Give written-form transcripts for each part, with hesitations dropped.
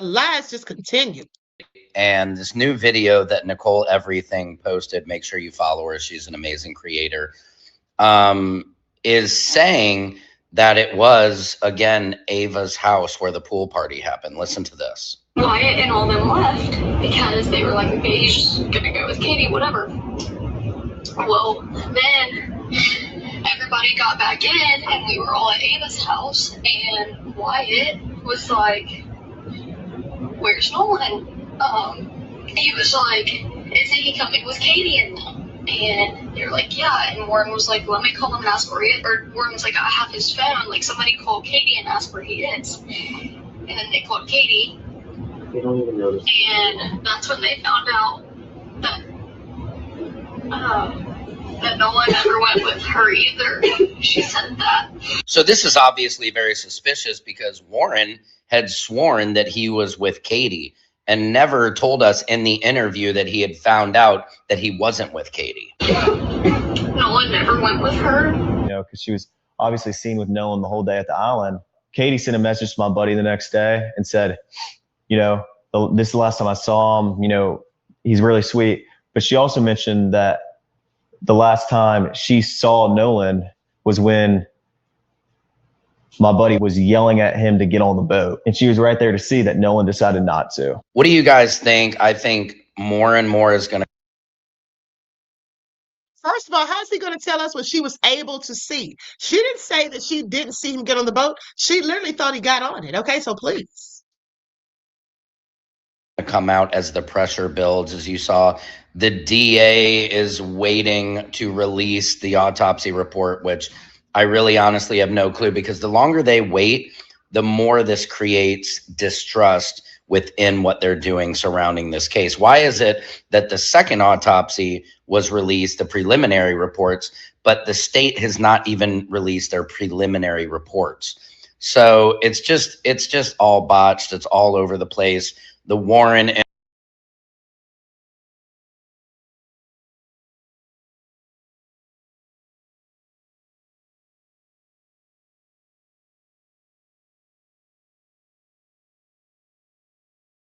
lies just continue. And this new video that Nicole Everything posted, make sure you follow her. She's an amazing creator. Is saying that it was, again, Ava's house where the pool party happened. Listen to this. Wyatt and all them left because they were like, okay, you're just gonna go with Katie, whatever. Well, then everybody got back in and we were all at Ava's house, and Wyatt was like, where's Nolan? He was like, isn't he coming with Katie and them? And they're like, yeah. And Warren was like, let me call him and ask where he is. Or Warren was like, I have his phone. Like, somebody call Katie and ask where he is. And then they called Katie. They don't even notice. And that's when they found out that that no one ever went with her either. She said that. So this is obviously very suspicious because Warren had sworn that he was with Katie and never told us in the interview that he had found out that he wasn't with Katie. Nolan never went with her. You know, because she was obviously seen with Nolan the whole day at the island. Katie sent a message to my buddy the next day and said, you know, this is the last time I saw him. You know, he's really sweet. But she also mentioned that the last time she saw Nolan was when my buddy was yelling at him to get on the boat. And she was right there to see that Nolan decided not to. What do you guys think? I think more and more is going to. First of all, how's he going to tell us what she was able to see? She didn't say that she didn't see him get on the boat. She literally thought he got on it. Okay, so please. Come out as the pressure builds. As you saw, the DA is waiting to release the autopsy report, which I really honestly have no clue, because the longer they wait, the more this creates distrust within what they're doing surrounding this case. Why is it that the second autopsy was released, the preliminary reports, but the state has not even released their preliminary reports? So it's just all botched. It's all over the place. The Warren and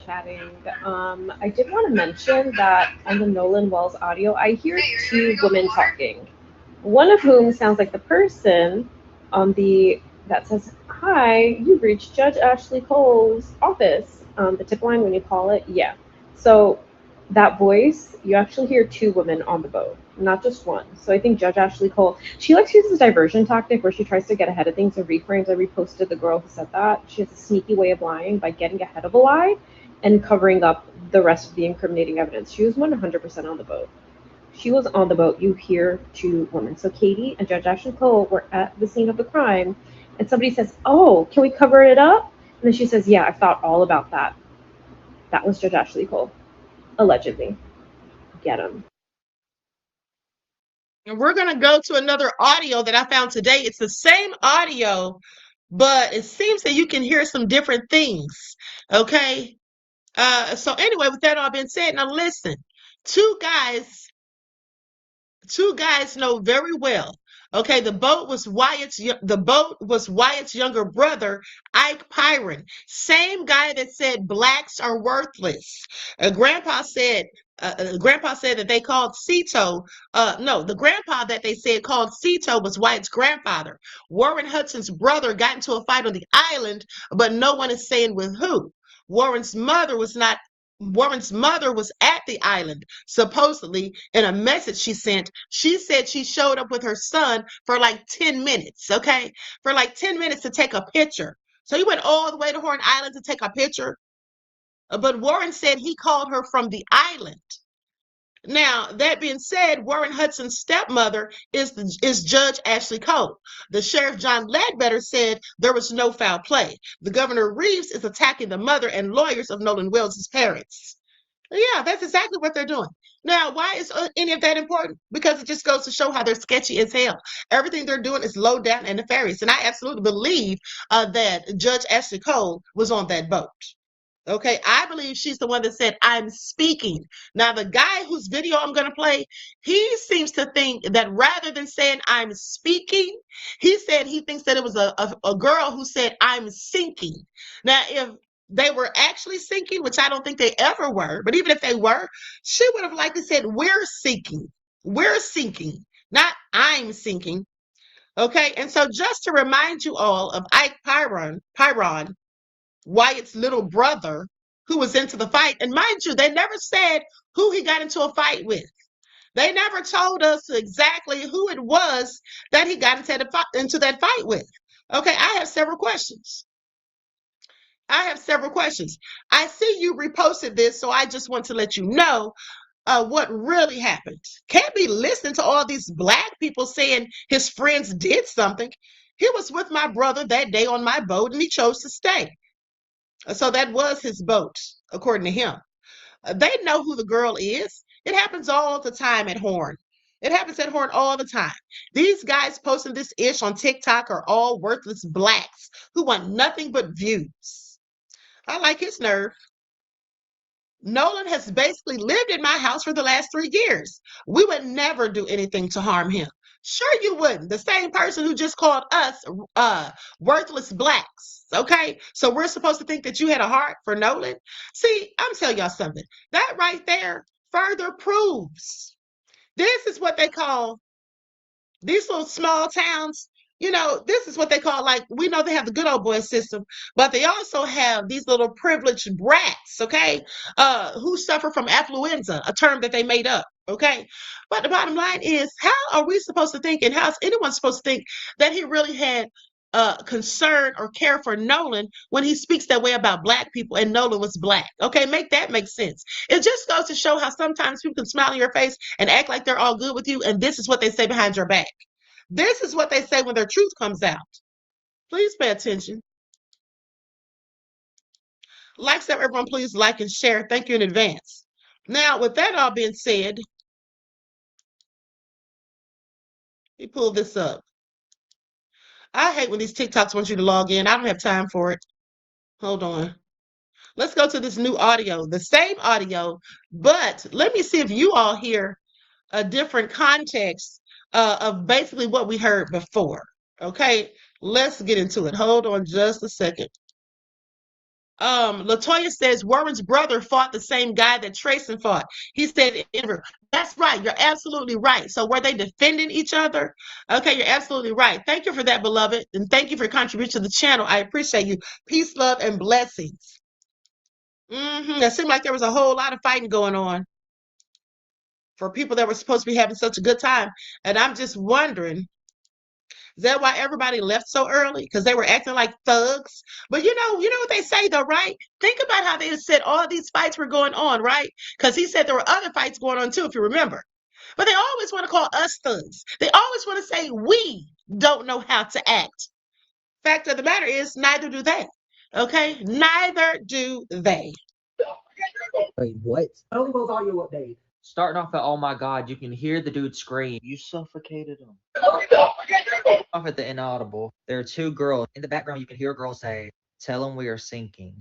chatting. I did want to mention that on the Nolan Wells audio, I hear two women talking. One of whom sounds like the person on the that says, "Hi, you've reached Judge Ashley Cole's office." The tip line when you call it, yeah. So that voice, you actually hear two women on the boat, not just one. So I think Judge Ashley Cole, she likes to use this diversion tactic where she tries to get ahead of things and reframes. I reposted the girl who said that. She has a sneaky way of lying by getting ahead of a lie and covering up the rest of the incriminating evidence. She was 100% on the boat. She was on the boat. You hear two women. So Katie and Judge Ashley Cole were at the scene of the crime, and somebody says, "Oh, can we cover it up?" And then she says, "Yeah, I've thought all about that." That was Judge Ashley Cole, allegedly. Get him. And we're going to go to another audio that I found today. It's the same audio, but it seems that you can hear some different things. Okay. So anyway, with that all being said, now listen, two guys know very well. Okay, the boat was Wyatt's younger brother, Ike Pyron, same guy that said blacks are worthless. Grandpa said that they called Cito. No, the grandpa that they said called Cito was Wyatt's grandfather. Warren Hudson's brother got into a fight on the island, but no one is saying with who. Warren's mother was at the island, supposedly. In a message she sent, she said she showed up with her son for like 10 minutes, okay? For like 10 minutes to take a picture. So he went all the way to Horn Island to take a picture. But Warren said he called her from the island. Now, that being said, Warren Hudson's stepmother is Judge Ashley Cole. The Sheriff John Ledbetter said there was no foul play. The Governor Reeves is attacking the mother and lawyers of Nolan Wells' parents. Yeah, that's exactly what they're doing. Now, why is any of that important? Because it just goes to show how they're sketchy as hell. Everything they're doing is low down and nefarious. And I absolutely believe that Judge Ashley Cole was on that boat. Okay, I believe she's the one that said, "I'm speaking." Now, the guy whose video I'm going to play, he seems to think that rather than saying, "I'm speaking," he said he thinks that it was a girl who said, "I'm sinking." Now, if they were actually seeking, which I don't think they ever were, but even if they were, she would have likely said, we're seeking, not I'm sinking. Okay, and so just to remind you all of Ike Pyron, Wyatt's little brother, who was into the fight, and mind you, they never said who he got into a fight with. They never told us exactly who it was that he got into that fight with. Okay, I have several questions. I see you reposted this, so I just want to let you know what really happened. Can't be listening to all these black people saying his friends did something. He was with my brother that day on my boat, and he chose to stay. So that was his boat, according to him. They know who the girl is. It happens all the time at Horn. It happens at Horn all the time. These guys posting this ish on TikTok are all worthless blacks who want nothing but views. I like his nerve. Nolan has basically lived in my house for the last 3 years. We would never do anything to harm him. Sure you wouldn't. The same person who just called us worthless blacks. Okay? So we're supposed to think that you had a heart for Nolan? See, I'm telling y'all something. That right there further proves. This is what they call these little small towns. This is what they call, like, we know they have the good old boy system, but they also have these little privileged brats, okay, who suffer from affluenza, a term that they made up, okay? But the bottom line is, how are we supposed to think, and how is anyone supposed to think that he really had concern or care for Nolan when he speaks that way about black people and Nolan was black? Okay, make that make sense. It just goes to show how sometimes people can smile in your face and act like they're all good with you, and this is what they say behind your back. This is what they say when their truth comes out. Please pay attention. Like, so everyone, please like and share. Thank you in advance. Now, with that all being said, let me pull this up. I hate when these TikToks want you to log in. I don't have time for it. Hold on. Let's go to this new audio, the same audio, but let me see if you all hear a different context of basically what we heard before. Okay, let's get into it. Hold on just a second. Latoya says Warren's brother fought the same guy that Trayson fought. He said, that's right. You're absolutely right. So were they defending each other? Okay, you're absolutely right. Thank you for that, beloved. And thank you for your contribution to the channel. I appreciate you. Peace, love, and blessings. It seemed like there was a whole lot of fighting going on for people that were supposed to be having such a good time. And I'm just wondering, is that why everybody left so early? Because they were acting like thugs. But you know what they say though, right? Think about how they said all these fights were going on, right? Because he said there were other fights going on too, if you remember. But they always want to call us thugs. They always want to say we don't know how to act. Fact of the matter is, neither do they. Okay? Neither do they. Wait, what? Elbows audio update. Starting off at oh my god, you can hear the dude scream. You suffocated him. Off at the inaudible. There are 2 girls. In the background, you can hear a girl say, tell him we are sinking.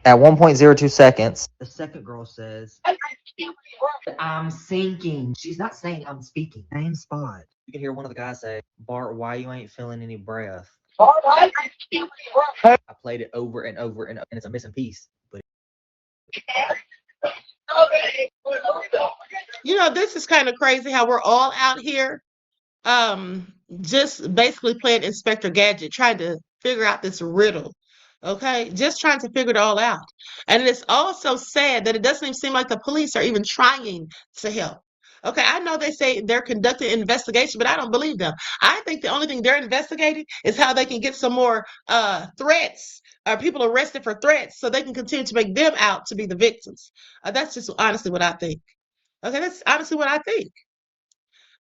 At 1.02 seconds, the second girl says, I'm sinking. She's not saying I'm speaking. Same spot. You can hear one of the guys say, Bart, why you ain't feeling any breath? I played it over and over and it's a missing piece. But this is kind of crazy how we're all out here just basically playing Inspector Gadget, trying to figure out this riddle. Okay, just trying to figure it all out. And it's also sad that it doesn't even seem like the police are even trying to help. Okay, I know they say they're conducting an investigation, but I don't believe them. I think the only thing they're investigating is how they can get some more threats or people arrested for threats so they can continue to make them out to be the victims. That's just honestly what I think. Okay, that's honestly what I think.